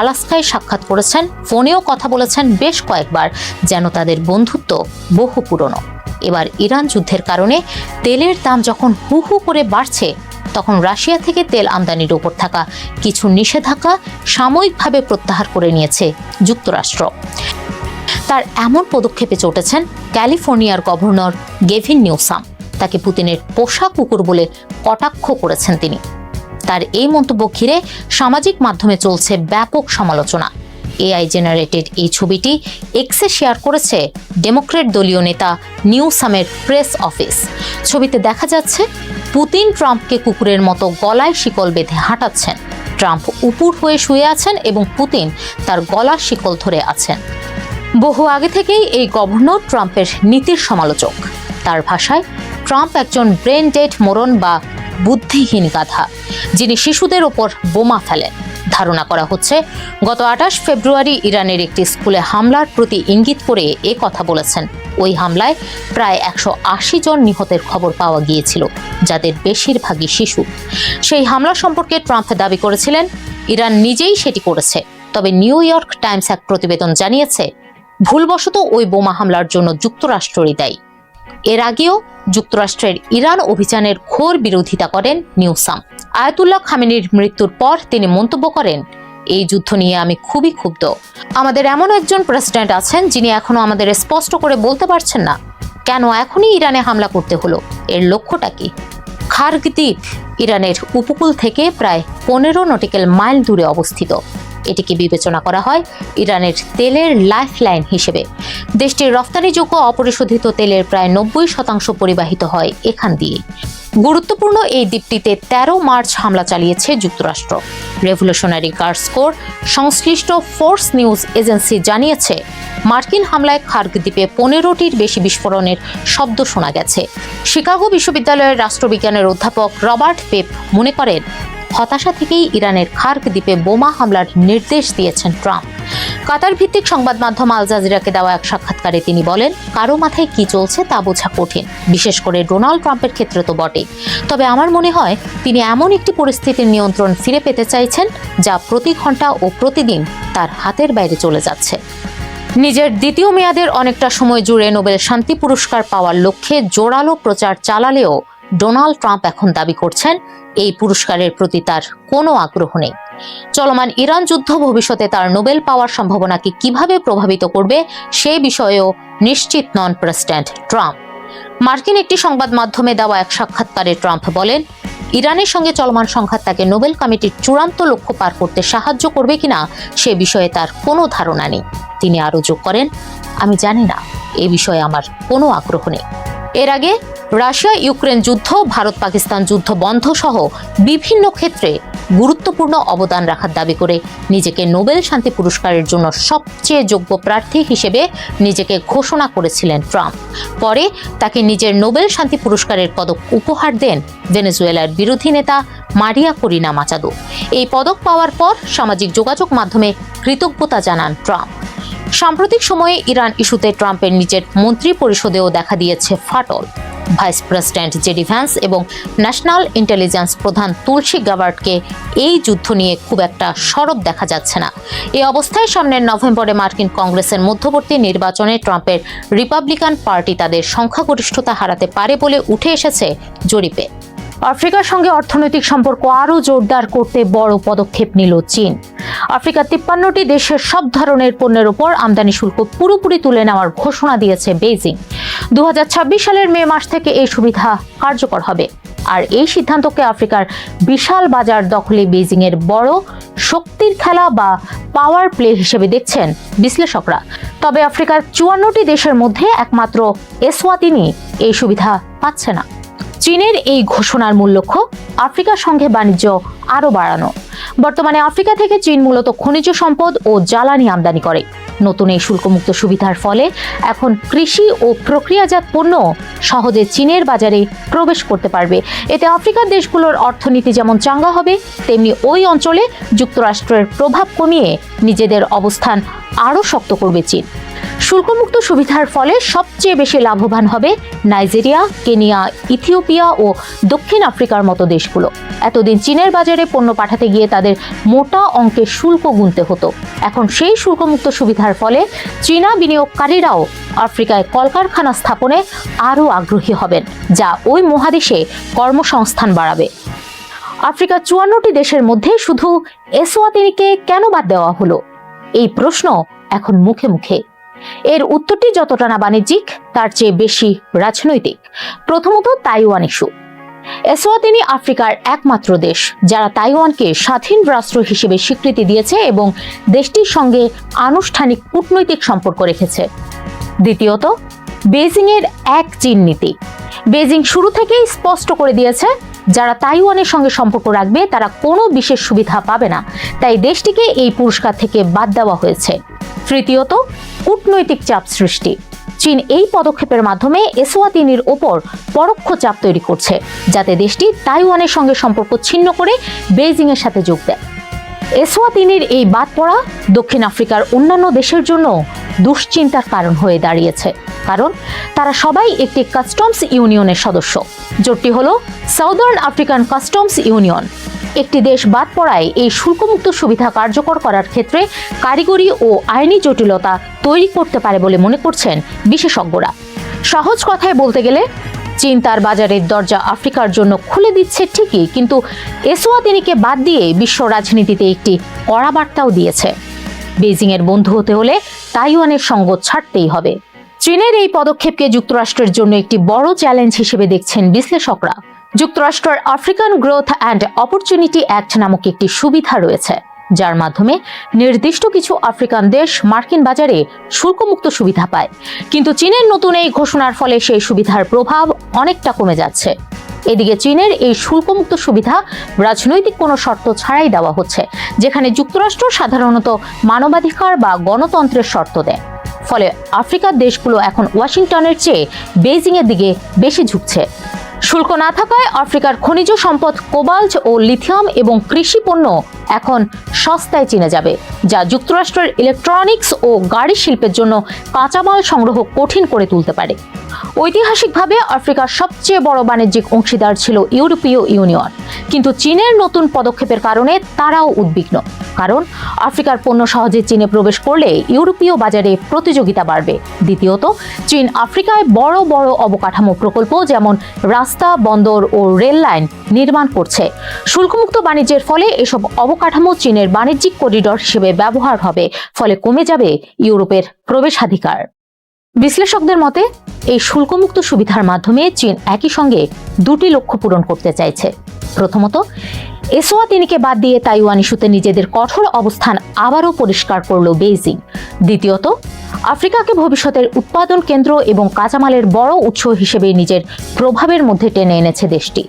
[SPEAKER 1] আলাস্কায় সাক্ষাৎ করেছেন, ফোনেও কথা বলেছেন বেশ কয়েকবার, যেন তাদের বন্ধুত্ব বহু পুরনো। এবার ইরান যুদ্ধের কারণে তেলের দাম যখন হু হু করে বাড়ছে, তখন রাশিয়া থেকে তেল আমদানির উপর থাকা কিছু নিষেধাজ্ঞা সাময়িকভাবে প্রত্যাহার করে নিয়েছে যুক্তরাষ্ট্র। তার এমন পদক্ষেপে চটেছেন ক্যালিফোর্নিয়ার গভর্নর গেভিন নিউসাম। তাকে পুতিনের পোষা কুকুর বলে কটাক্ষ করেছেন তিনি। তার এই মন্তব্য ঘিরে সামাজিক মাধ্যমে চলছে ব্যাপক সমালোচনা। AI জেনারেটেড এই ছবিটি এক্সে শেয়ার করেছে ডেমোক্রেট দলীয় নেতা নিউসামের প্রেস অফিস। ছবিতে দেখা যাচ্ছে, পুতিন ট্রাম্পকে কুকুরের মতো গলায় শিকল বেঁধে হাঁটাচ্ছেন। ট্রাম্প উপুর হয়ে শুয়ে আছেন এবং পুতিন তার গলার শিকল ধরে আছেন। বহু আগে থেকেই এই গভর্নর ট্রাম্পের নীতির সমালোচক। তার ভাষায়, ট্রাম্প একজন ব্রেন ডেড মোরন বা বুদ্ধিহীন গাধা, যিনি শিশুদের ওপর বোমা ফেলেন। ধারণা করা হচ্ছে, গত 28 ফেব্রুয়ারি ইরানের একটি স্কুলে হামলার প্রতি ইঙ্গিত করে এ কথা বলেছেন। ওই হামলায় প্রায় 180 জন নিহতের খবর পাওয়া গিয়েছিল, যাদের বেশিরভাগই শিশু। সেই হামলা সম্পর্কে ট্রাম্প দাবি করেছিলেন ইরান নিজেই সেটি করেছে। তবে নিউ ইয়র্ক টাইমস এক প্রতিবেদন জানিয়েছে, ভুলবশত ওই বোমা হামলার জন্য যুক্তরাষ্ট্রই দায়ী। এর আগেও যুক্তরাষ্ট্রের ইরান অভিযানের ঘোর বিরোধিতা করেন নিউসাম। আয়াতুল্লাহ খামেনির মৃত্যুর পর তিনি মন্তব্য করেন, এই যুদ্ধ নিয়ে আমি খুবই ক্ষুব্ধ। আমাদের এমন একজন প্রেসিডেন্ট আছেন যিনি এখনো আমাদের স্পষ্ট করে বলতে পারছেন না কেন এখনই ইরানে হামলা করতে হলো, এর লক্ষ্যটা কি। খার্গ দ্বীপ ইরানের উপকূল থেকে প্রায় 15 নটিক্যাল মাইল দূরে অবস্থিত। এটিকে বিবেচনা করা হয় ইরানের তেলের লাইফলাইন হিসেবে। দেশটির রফতানিযোগ্য অপরিশোধিত তেলের প্রায় 90% পরিবাহিত হয় এখান দিয়ে। গুরুত্বপূর্ণ এই দ্বীপটিতে 13 মার্চ হামলা চালিয়েছে যুক্তরাষ্ট্র। রেভলিউশনারি গার্ডস কোর সংশ্লিষ্ট ফোর্স নিউজ এজেন্সি জানিয়েছে, মার্কিন হামলায় খার্গ দ্বীপে 15টির বেশি বিস্ফোরণের শব্দ শোনা গেছে। শিকাগো বিশ্ববিদ্যালয়ের রাষ্ট্রবিজ্ঞানের অধ্যাপক রবার্ট পেপ মনে করেন, হতাশা থেকেই ইরানের খার্গ দ্বীপে বোমা হামলার নির্দেশ দিয়েছেন ট্রাম্প। কাতার ভিত্তিক সংবাদ মাধ্যম আল জাজিরাকে দেওয়া এক সাক্ষাৎকারে তিনি বলেন, কারো মাথায় কি চলছে তা বোঝা কঠিন, বিশেষ করে ডোনাল্ড ট্রাম্পের ক্ষেত্রে তো বটে। তবে আমার মনে হয় তিনি এমন একটি পরিস্থিতির নিয়ন্ত্রণ ফিরে পেতে চাইছেন যা প্রতি ঘন্টা ও প্রতিদিন তার হাতের বাইরে চলে যাচ্ছে। নিজের দ্বিতীয় মেয়াদের অনেকটা সময় জুড়ে নোবেল শান্তি পুরস্কার পাওয়ার লক্ষ্যে জোরালো প্রচার চালালেও ডোনাল্ড ট্রাম্প এখন দাবি করছেন এই পুরস্কারের প্রতি তার কোনো আগ্রহ নেই। চলমান ইরান যুদ্ধ ভবিষ্যতে তার নোবেল পাওয়ার সম্ভাবনাকে কিভাবে প্রভাবিত করবে সে বিষয়েও নিশ্চিত নন প্রেসিডেন্ট ট্রাম্প। মার্কিন একটি সংবাদ মাধ্যমে দেওয়া এক সাক্ষাৎকারে ট্রাম্প বলেন, ইরানের সঙ্গে চলমান সংঘাত তাকে নোবেল কমিটির চূড়ান্ত লক্ষ্য পার করতে সাহায্য করবে কিনা সে বিষয়ে তার কোনো ধারণা নেই। তিনি আরও যোগ করেন, আমি জানি না, এ বিষয়ে আমার কোনো আগ্রহ নেই। এর আগে রাশিয়া ইউক্রেন যুদ্ধ, ভারত পাকিস্তান যুদ্ধ বন্ধ সহ বিভিন্ন ক্ষেত্রে গুরুত্বপূর্ণ অবদান রাখার দাবি করে নিজেকে নোবেল শান্তি পুরস্কারের জন্য সবচেয়ে যোগ্য প্রার্থী হিসেবে নিজেকে ঘোষণা করেছিলেন ট্রাম্প। পরে তাকে নিজের নোবেল শান্তি পুরস্কারের পদক উপহার দেন ভেনেজুয়েলার বিরোধী নেতা মারিয়া করিনা মাচাদো। এই পদক পাওয়ার পর সামাজিক যোগাযোগ মাধ্যমে কৃতজ্ঞতা জানান ট্রাম্প। সাম্প্রতিক সময়ে ইরান ইস্যুতে ট্রাম্পের নিজের মন্ত্রী পরিষদেও দেখা দিয়েছে ফাটল। ভাইস প্রেসিডেন্ট জেডি ভ্যান্স এবং ন্যাশনাল ইন্টেলিজেন্স প্রধান তুলসী গ্যাবার্টকে এই যুদ্ধ নিয়ে খুব একটা সরব দেখা যাচ্ছে না। এই অবস্থায় সামনের নভেম্বরে মার্কিন কংগ্রেসের মধ্যবর্তী নির্বাচনে ট্রাম্পের রিপাবলিকান পার্টি তাদের সংখ্যাগরিষ্ঠতা হারাতে পারে বলে উঠে এসেছে জরিপে। আফ্রিকার সঙ্গে অর্থনৈতিক সম্পর্ক আরও জোরদার করতে বড় পদক্ষেপ নিল চীন। আফ্রিকার 53টি দেশের সব ধরনের পণ্যের উপর আমদানি শুল্ক পুরোপুরি তুলে নেওয়ার ঘোষণা দিয়েছে বেইজিং। 2026 সালের মে মাস থেকে এই সুবিধা কার্যকর হবে। আর এই সিদ্ধান্তকে আফ্রিকার বিশাল বাজার দখলে বেইজিংয়ের বড় শক্তির খেলা বা পাওয়ার প্লে হিসেবে দেখছেন বিশ্লেষকরা। তবে আফ্রিকার 54টি দেশের মধ্যে একমাত্র এসওয়াতিনি এই সুবিধা পাচ্ছে না। চীনের এই ঘোষণার মূল লক্ষ্য আফ্রিকার সঙ্গে বাণিজ্য আরও বাড়ানো। বর্তমানে আফ্রিকা থেকে চীন মূলত খনিজ সম্পদ ও জ্বালানি আমদানি করে। নতুন এই শুল্কমুক্ত সুবিধার ফলে এখন কৃষি ও প্রক্রিয়াজাত পণ্য সহজে চীনের বাজারে প্রবেশ করতে পারবে। এতে আফ্রিকার দেশগুলোর অর্থনীতি যেমন চাঙ্গা হবে, তেমনি ওই অঞ্চলে যুক্তরাষ্ট্রের প্রভাব কমিয়ে নিজেদের অবস্থান আরও শক্ত করবে চীন। শুল্কমুক্ত সুবিধার ফলে সবচেয়ে বেশি লাভবান হবে নাইজেরিয়া, কেনিয়া, ইথিওপিয়া ও দক্ষিণ আফ্রিকার মতো দেশগুলো। এতদিন চীনের বাজারে পণ্য পাঠাতে গিয়ে তাদের মোটা অঙ্কের শুল্ক গুনতে হতো। এখন সেই শুল্কমুক্ত সুবিধার ফলে চীনা বিনিয়োগকারীরাও আফ্রিকায় কলকারখানা স্থাপনে আরও আগ্রহী হবেন, যা ওই মহাদেশে কর্মসংস্থান বাড়াবে। আফ্রিকার 54টি দেশের মধ্যে শুধু এসওয়াতিনিকে কেন বাদ দেওয়া হলো? এই প্রশ্ন এখন মুখে মুখে। এর উত্তরটি যতটা না বাণিজ্যিক, তার চেয়ে বেশি রাজনৈতিক। প্রথমত তাইওয়ান ইস্যু। এসওয়াতিনি আফ্রিকার একমাত্র দেশ যারা তাইওয়ানকে স্বাধীন রাষ্ট্র হিসেবে স্বীকৃতি দিয়েছে এবং দেশটির সঙ্গে আনুষ্ঠানিক কূটনৈতিক সম্পর্ক রেখেছে। দ্বিতীয়ত, বেইজিংয়ের এক চীন নীতি। বেইজিং শুরু থেকেই স্পষ্ট করে দিয়েছে যারা তাইওয়ানের সঙ্গে সম্পর্ক রাখবে তারা কোনো বিশেষ সুবিধা পাবে না, তাই দেশটিকে এই পুরস্কার থেকে বাদ দেওয়া হয়েছে। তৃতীয়ত, কূটনৈতিক চাপ সৃষ্টি। চীন এই পদক্ষেপের মাধ্যমে এসওয়াতিনির ওপর পরোক্ষ চাপ তৈরি করছে, যাতে দেশটি তাইওয়ানের সঙ্গে সম্পর্ক ছিন্ন করে বেইজিংয়ের সাথে যোগ দেয়। এসওয়াতিনির এই বাদ পড়া দক্ষিণ আফ্রিকার অন্যান্য দেশের জন্য দুশ্চিন্তার কারণ হয়ে দাঁড়িয়েছে, কারণ তারা সবাই একটি কাস্টমস ইউনিয়নের সদস্য। জোটটি হলো সাউদার্ন আফ্রিকান কাস্টমস ইউনিয়ন। একটি দেশ বাদ পড়ায় এই শুল্কমুক্ত সুবিধা কার্যকর করার ক্ষেত্রে কারিগরি ও আইনি জটিলতা তৈরি করতে পারে বলে মনে করছেন বিশেষজ্ঞরা। সহজ কথায় বলতে গেলে চীন তার বাজারের দরজা আফ্রিকার জন্য খুলে দিচ্ছে ঠিকই, কিন্তু এসওয়াতিনিকে বাদ দিয়ে বিশ্ব রাজনীতিতে একটি কড়া বার্তাও দিয়েছে। বেইজিং এর বন্ধু হতে হলে তাইওয়ানের সঙ্গ ছাড়তেই হবে। চীনের এই পদক্ষেপকে যুক্তরাষ্ট্রের জন্য একটি বড় চ্যালেঞ্জ হিসেবে দেখছেন বিশ্লেষকরা। যুক্তরাষ্ট্রের African growth and opportunity act নামক একটি সুবিধা রয়েছে, যার মাধ্যমে নির্দিষ্ট কিছু আফ্রিকান দেশ মার্কিন বাজারে শুল্কমুক্ত সুবিধা পায়। কিন্তু চীনের নতুন এই ঘোষণার ফলে সেই সুবিধার প্রভাব অনেকটা কমে যাচ্ছে। এদিকে চীনের এই শুল্কমুক্ত সুবিধা রাজনৈতিক কোনো শর্ত ছাড়াই দেওয়া হচ্ছে, যেখানে যুক্তরাষ্ট্র সাধারণত মানবাধিকার বা গণতন্ত্রের শর্ত দেয়। ফলে আফ্রিকার দেশগুলো এখন ওয়াশিংটনের চেয়ে বেইজিং এর দিকে বেশি ঝুঁকছে। শুল্ক না থাকায় আফ্রিকার খনিজ সম্পদ কোবাল্ট ও লিথিয়াম এবং কৃষি পণ্য এখন সস্তায় চীনে যাবে, যা যুক্তরাষ্ট্রের ইলেকট্রনিক্স ও গাড়ি শিল্পের জন্য কাঁচামাল সংগ্রহ কঠিন করে তুলতে পারে। ঐতিহাসিকভাবে আফ্রিকার সবচেয়ে বড় বাণিজ্যিক অংশীদার ছিল ইউরোপীয় ইউনিয়ন, কিন্তু চীনের নতুন পদক্ষেপের কারণে তারাও উদ্বিগ্ন। কারণ আফ্রিকার পণ্য সহজে চীনে প্রবেশ করলে ইউরোপীয় বাজারে প্রতিযোগিতা বাড়বে। দ্বিতীয়ত, চীন আফ্রিকায় বড় বড় অবকাঠামো প্রকল্প যেমন রাস্তা, বন্দর ও রেল লাইন নির্মাণ করছে। শুল্কমুক্ত বাণিজ্যের ফলে এসব অবকাঠামো চীনের বাণিজ্যিক করিডর হিসেবে ব্যবহার হবে, ফলে কমে যাবে ইউরোপের প্রবেশাধিকার। বিশ্লেষকদের মতে এই শুল্কমুক্ত সুবিধার মাধ্যমে চীন একই সঙ্গে দুটি লক্ষ্য পূরণ করতে চাইছে। প্রথমত, এসওয়াতিনিকে বাদ দিয়ে তাইওয়ান ইস্যুতে নিজেদের কঠোর অবস্থান আবারও পরিষ্কার করল বেইজিং। দ্বিতীয়ত, আফ্রিকাকে ভবিষ্যতের উৎপাদন কেন্দ্র এবং কাঁচামালের বড় উৎস হিসেবে নিজের প্রভাবের মধ্যে টেনে এনেছে দেশটি।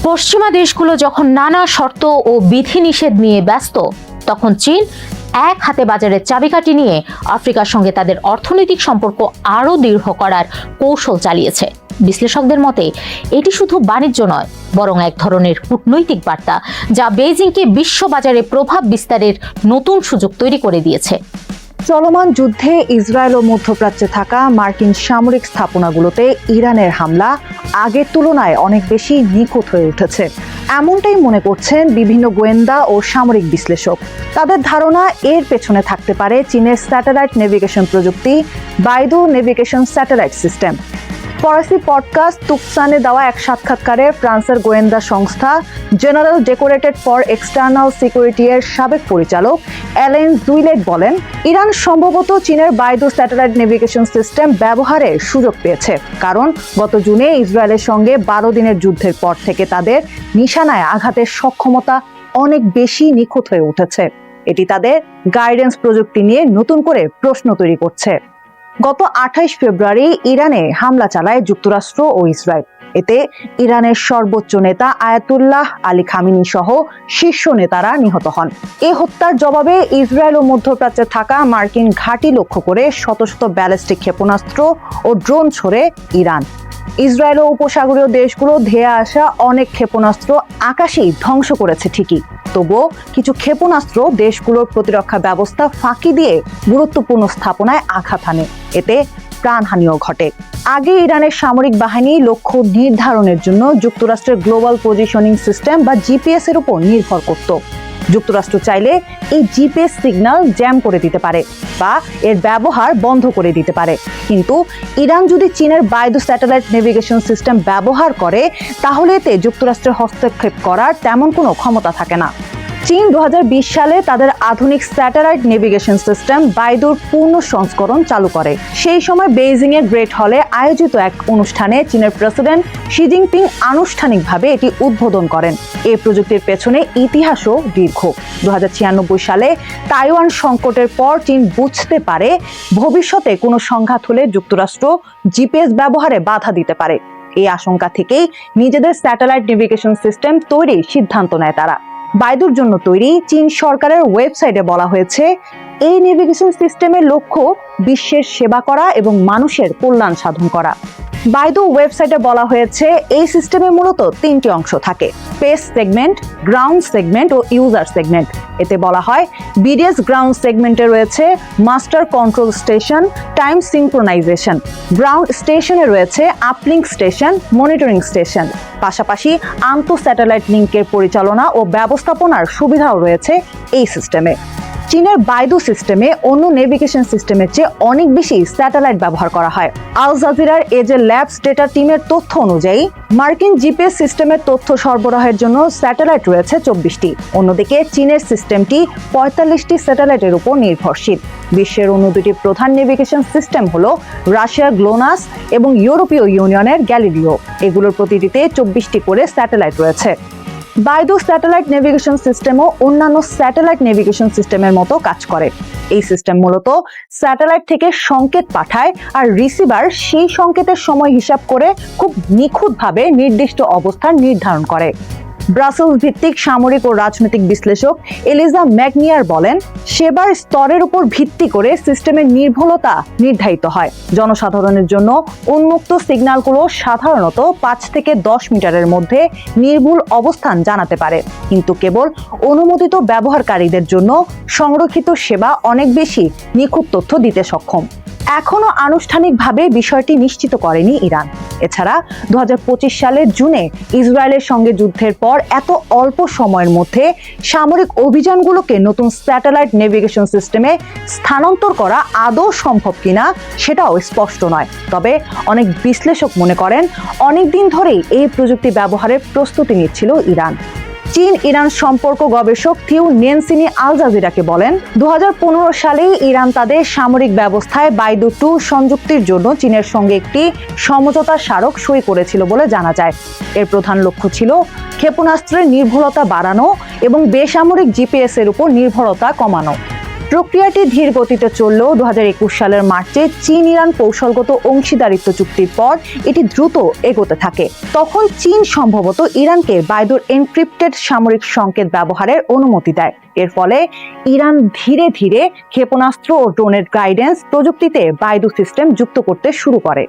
[SPEAKER 1] পশ্চিমা দেশগুলো যখন নানা শর্ত ও বিধিনিষেধ নিয়ে ব্যস্ত, তখন চীন এক হাতে বাজারের চাবিকাঠি নিয়ে আফ্রিকার সঙ্গে তাদের অর্থনৈতিক সম্পর্ক আরও দৃঢ় করার কৌশল চালিয়েছে। বিশ্লেষকদের মতে এটি শুধু বাণিজ্য নয়, বরং এক ধরনের কূটনৈতিক বার্তা, যা বেইজিংকে বিশ্ববাজারে প্রভাব বিস্তারের নতুন সুযোগ তৈরি করে দিয়েছে।
[SPEAKER 8] চলমান যুদ্ধে ইসরায়েল ও মধ্যপ্রাচ্যে থাকা মার্কিন সামরিক স্থাপনাগুলোতে ইরানের হামলা আগের তুলনায় অনেক বেশি নিখুঁত হয়ে উঠেছে, এমনটাই মনে করছেন বিভিন্ন গোয়েন্দা ও সামরিক বিশ্লেষক। তাদের ধারণা এর পেছনে থাকতে পারে চীনের স্যাটেলাইট নেভিগেশন প্রযুক্তি বাইদু নেভিগেশন স্যাটেলাইট সিস্টেম। ফরাসি পডকাস্ট তুকসানে দেওয়া এক সাক্ষাৎকারে ফ্রান্সের গোয়েন্দা সংস্থা general decorated for external security এর সাবেক পরিচালক অ্যালেন জুইলেট বলেন, ইরান সম্ভবত চীনের বাইদু স্যাটেলাইট নেভিগেশন সিস্টেম ব্যবহারের সুযোগ পেয়েছে, কারণ গত জুনে ইসরায়েলের সঙ্গে 12 দিনের যুদ্ধের পর থেকে তাদের নিশানায় আঘাতের সক্ষমতা অনেক বেশি নিখুঁত হয়ে উঠেছে। এটি তাদের গাইডেন্স প্রযুক্তি নিয়ে নতুন করে প্রশ্ন তৈরি করছে। গত 28 ফেব্রুয়ারি ইরানে হামলা চালায় যুক্তরাষ্ট্র ও ইসরায়েল। এতে ইরানের সর্বোচ্চ নেতা আয়াতুল্লাহ আলী খামেনি সহ শীর্ষ নেতারা নিহত হন। এই হত্যার জবাবে ইসরায়েল ও মধ্যপ্রাচ্যে থাকা মার্কিন ঘাঁটি লক্ষ্য করে শত শত ব্যালিস্টিক ক্ষেপণাস্ত্র ও ড্রোন ছোড়ে ইরান। ইসরায়েল ও উপসাগরীয় দেশগুলো ধেয়ে আসা অনেক ক্ষেপণাস্ত্র আকাশেই ধ্বংস করেছে ঠিকই, তবুও কিছু ক্ষেপণাস্ত্র দেশগুলোর প্রতিরক্ষা ব্যবস্থা ফাঁকি দিয়ে গুরুত্বপূর্ণ স্থাপনায় আঘাত হানে। এতে প্রাণহানিও ঘটে। আগে ইরানের সামরিক বাহিনী লক্ষ্য নির্ধারণের জন্য যুক্তরাষ্ট্রের গ্লোবাল পজিশনিং সিস্টেম বা জিপিএস এর উপর নির্ভর করত। যুক্তরাষ্ট্র চাইলে এই জিপিএস সিগন্যাল জ্যাম করে দিতে পারে বা এর ব্যবহার বন্ধ করে দিতে পারে, কিন্তু ইরান যদি চীনের বাইদু স্যাটেলাইট নেভিগেশন সিস্টেম ব্যবহার করে, তাহলে এতে যুক্তরাষ্ট্রের হস্তক্ষেপ করার তেমন কোনো ক্ষমতা থাকে না। চীন 2020 সালে তাদের আধুনিক স্যাটেলাইট নেভিগেশন সিস্টেম বাইদুর পূর্ণ সংস্করণ চালু করে। সেই সময় বেইজিং এর গ্রেট হলে আয়োজিত এক অনুষ্ঠানে চীনের প্রেসিডেন্ট শি জিনপিং আনুষ্ঠানিকভাবে এটি উদ্বোধন করেন। এই প্রযুক্তির পেছনে ইতিহাসও দীর্ঘ। 2096 সালে তাইওয়ান সংকটের পর চীন বুঝতে পারে ভবিষ্যতে কোনো সংঘাত হলে যুক্তরাষ্ট্র জিপিএস ব্যবহারে বাধা দিতে পারে। এই আশঙ্কা থেকেই নিজেদের স্যাটেলাইট নেভিগেশন সিস্টেম তৈরির সিদ্ধান্ত নেয় তারা। বাইদুর জন্য তৈরি চীন সরকারের ওয়েবসাইটে বলা হয়েছে, এই নেভিগেশন সিস্টেমের লক্ষ্য বিশ্বের সেবা করা এবং মানুষের কল্যাণ সাধন করা। বাইদু ওয়েবসাইটে বলা হয়েছে, এই সিস্টেমে মূলত 3টি অংশ থাকে: স্পেস সেগমেন্ট, গ্রাউন্ড সেগমেন্ট ও ইউজার সেগমেন্ট। এতে বলা হয়, বিডিএস গ্রাউন্ড সেগমেন্টে রয়েছে master control station, time synchronisation. Ground স্টেশনে রয়েছে আপলিঙ্ক স্টেশন, মনিটরিং স্টেশন। পাশাপাশি আন্তঃ স্যাটেলাইট লিঙ্কের পরিচালনা ও ব্যবস্থাপনার সুবিধাও রয়েছে এই সিস্টেমে। চীনের বাইদু সিস্টেমে অন্য নেভিগেশন সিস্টেমের চেয়ে অনেক বেশি স্যাটেলাইট ব্যবহার করা হয়। আল জাজিরার এজে ল্যাবস ডেটা টিমের তথ্য অনুযায়ী মার্কিন জিপিএস সিস্টেমের তথ্য সরবরাহের জন্য স্যাটেলাইট রয়েছে 24টি। অন্যদিকে চীনের সিস্টেমটি 45টি স্যাটেলাইটের উপর নির্ভরশীল। বিশ্বের অন্য দুটি প্রধান নেভিগেশন সিস্টেম হলো রাশিয়ার গ্লোনাস এবং ইউরোপীয় ইউনিয়নের গ্যালিলিও। এগুলোর প্রতিটিতে 24টি করে স্যাটেলাইট রয়েছে। বাইদু স্যাটেলাইট নেভিগেশন সিস্টেমও অন্যান্য স্যাটেলাইট নেভিগেশন সিস্টেমের মতো কাজ করে। এই সিস্টেম মূলত স্যাটেলাইট থেকে সংকেত পাঠায় আর রিসিভার সেই সংকেতের সময় হিসাব করে খুব নিখুঁতভাবে নির্দিষ্ট অবস্থান নির্ধারণ করে। ব্রাসেলস ভিত্তিক সামরিক ও রাজনৈতিক বিশ্লেষক এলিজা ম্যাগনিয়ার বলেন, সেবার স্তরের উপর ভিত্তি করে সিস্টেমের নির্ভুলতা নির্ধারিত হয়। জনসাধারণের জন্য উন্মুক্ত সিগন্যালগুলো সাধারণত 5 থেকে 10 মিটারের মধ্যে নির্ভুল অবস্থান জানাতে পারে, কিন্তু কেবল অনুমোদিত ব্যবহারকারীদের জন্য সংরক্ষিত সেবা অনেক বেশি নিখুঁত তথ্য দিতে সক্ষম। এখনো আনুষ্ঠানিকভাবে বিষয়টি নিশ্চিত করেনি ইরান। এছাড়া 2025 সালের জুনে ইসরায়েলের সঙ্গে যুদ্ধের পর এত অল্প সময়ের মধ্যে সামরিক অভিযানগুলোকে নতুন স্যাটেলাইট নেভিগেশন সিস্টেমে স্থানান্তর করা আদৌ সম্ভব কিনা সেটাও স্পষ্ট নয়। তবে অনেক বিশ্লেষক মনে করেন, অনেক দিন ধরেই এই প্রযুক্তি ব্যবহারের প্রস্তুতি নিচ্ছিল ইরান। চীন ইরান সম্পর্ক গবেষক থিউ নেনসিনি আল জাজিরাকে বলেন, 2015 সালেই ইরান তাদের সামরিক ব্যবস্থায় বাইদু 2 সংযুক্তির জন্য চীনের সঙ্গে একটি সমঝোতা স্মারক সই করেছিল বলে জানা যায়। এর প্রধান লক্ষ্য ছিল ক্ষেপণাস্ত্রের নির্ভুলতা বাড়ানো এবং বেসামরিক জিপিএস এর উপর নির্ভরতা কমানো। প্রক্রিয়াটি ধীর গতিতে চললেও 2021 সালের মার্চে চীন ইরান কৌশলগত অংশীদারিত্ব চুক্তির পর এটি দ্রুত এগোতে থাকে। তখন চীন সম্ভবত ইরানকে বাইদুর এনক্রিপ্টেড সামরিক সংকেত ব্যবহারের অনুমতি দেয়। এর ফলে ইরান ধীরে ধীরে ক্ষেপণাস্ত্র ও ড্রোনের গাইডেন্স প্রযুক্তিতে বাইদু সিস্টেম যুক্ত করতে শুরু করে।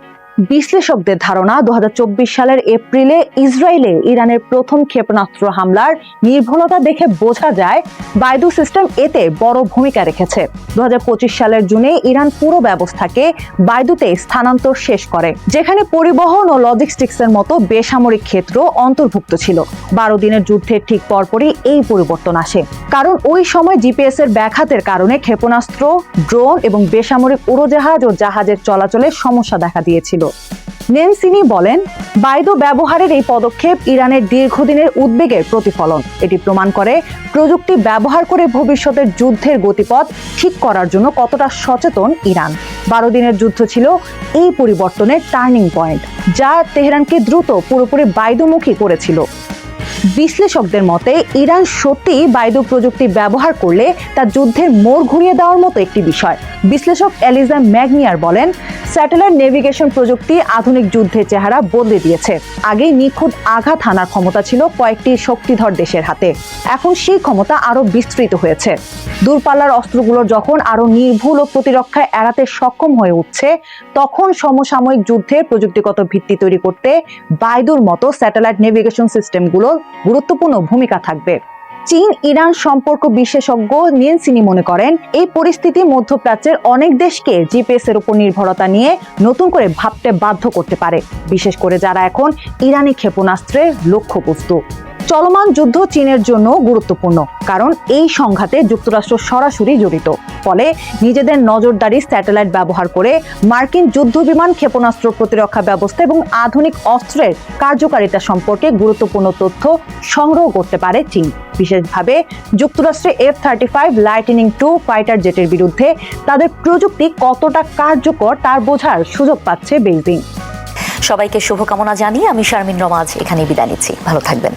[SPEAKER 8] বিশ্লেষকদের ধারণা, 2024 সালের এপ্রিলে ইসরায়েলে ইরানের প্রথম ক্ষেপণাস্ত্র হামলার নির্ভুলতা দেখে বোঝা যায় বাইদু সিস্টেম এতে বড় ভূমিকা রেখেছে। 2025 সালের জুনে ইরান পুরো ব্যবস্থাকে বাইদুতে স্থানান্তর শেষ করে, যেখানে পরিবহন ও লজিস্টিক্সের মতো বেসামরিক ক্ষেত্র অন্তর্ভুক্ত ছিল। 12 দিনের যুদ্ধের ঠিক পরপরই এই পরিবর্তন আসে, কারণ ওই সময় জিপিএস এর ব্যাঘাতের কারণে ক্ষেপণাস্ত্র, ড্রোন এবং বেসামরিক উড়োজাহাজ ও জাহাজের চলাচলে সমস্যা দেখা দিয়েছিল। নেনসিনি বলেন, বাইদু ব্যবহারের এই পদক্ষেপ ইরানের দীর্ঘদিনের উদ্বেগের প্রতিফলন। এটি প্রমাণ করে প্রযুক্তি ব্যবহার করে ভবিষ্যতের যুদ্ধের গতিপথ ঠিক করার জন্য কতটা সচেতন ইরান। 12 দিনের যুদ্ধ ছিল এই পরিবর্তনের টার্নিং পয়েন্ট, যা তেহরানকে দ্রুত পুরোপুরি বাইদুমুখী করেছিল। বিশ্লেষকদের মতে, ইরান সত্যিই বাইদু প্রযুক্তি ব্যবহার করলে তা যুদ্ধের মোড় ঘুরিয়ে দেওয়ার মতো একটি বিষয়। বিশ্লেষক এলিজা ম্যাগনিয়ার বলেন, স্যাটেলাইট নেভিগেশন প্রযুক্তি আধুনিক যুদ্ধের চেহারা বদলে দিয়েছে। আগে নিখুঁত আঘাত হানার ক্ষমতা ছিল কয়েকটি শক্তিধর দেশের হাতে, এখন সেই ক্ষমতা আরো বিস্তৃত হয়েছে। দূরপাল্লার অস্ত্রগুলো যখন আরো নির্ভুল ও প্রতিরক্ষায় এড়াতে সক্ষম হয়ে উঠছে, তখন সমসাময়িক যুদ্ধের প্রযুক্তিগত ভিত্তি তৈরি করতে বাইদুর মতো স্যাটেলাইট নেভিগেশন সিস্টেমগুলোর গুরুত্বপূর্ণ ভূমিকা থাকবে। চীন ইরান সম্পর্ক বিশেষজ্ঞ নেনসিনি মনে করেন, এই পরিস্থিতি মধ্যপ্রাচ্যের অনেক দেশকে জিপিএস এর উপর নির্ভরতা নিয়ে নতুন করে ভাবতে বাধ্য করতে পারে, বিশেষ করে যারা এখন ইরানি ক্ষেপণাস্ত্রের লক্ষ্যবস্তু। চলমান যুদ্ধ চীনের জন্য গুরুত্বপূর্ণ, কারণ এই সংঘাতে যুক্তরাষ্ট্র সরাসরি জড়িত। ফলে নিজেদের নজরদারি স্যাটেলাইট ব্যবহার করে মার্কিন যুদ্ধবিমান, ক্ষেপণাস্ত্র প্রতিরক্ষা ব্যবস্থা এবং আধুনিক অস্ত্রের কার্যকারিতা সম্পর্কে গুরুত্বপূর্ণ তথ্য সংগ্রহ করতে পারে চীন। বিশেষভাবে যুক্তরাষ্ট্রের F-35 লাইটনিং II ফাইটার জেটের বিরুদ্ধে তাদের প্রযুক্তি কতটা কার্যকর তার বোঝার সুযোগ পাচ্ছে বেইজিং।
[SPEAKER 1] সবাইকে শুভকামনা জানিয়ে আমি শারমিন রমাজ এখানেই বিদায় নিচ্ছি। ভালো থাকবেন।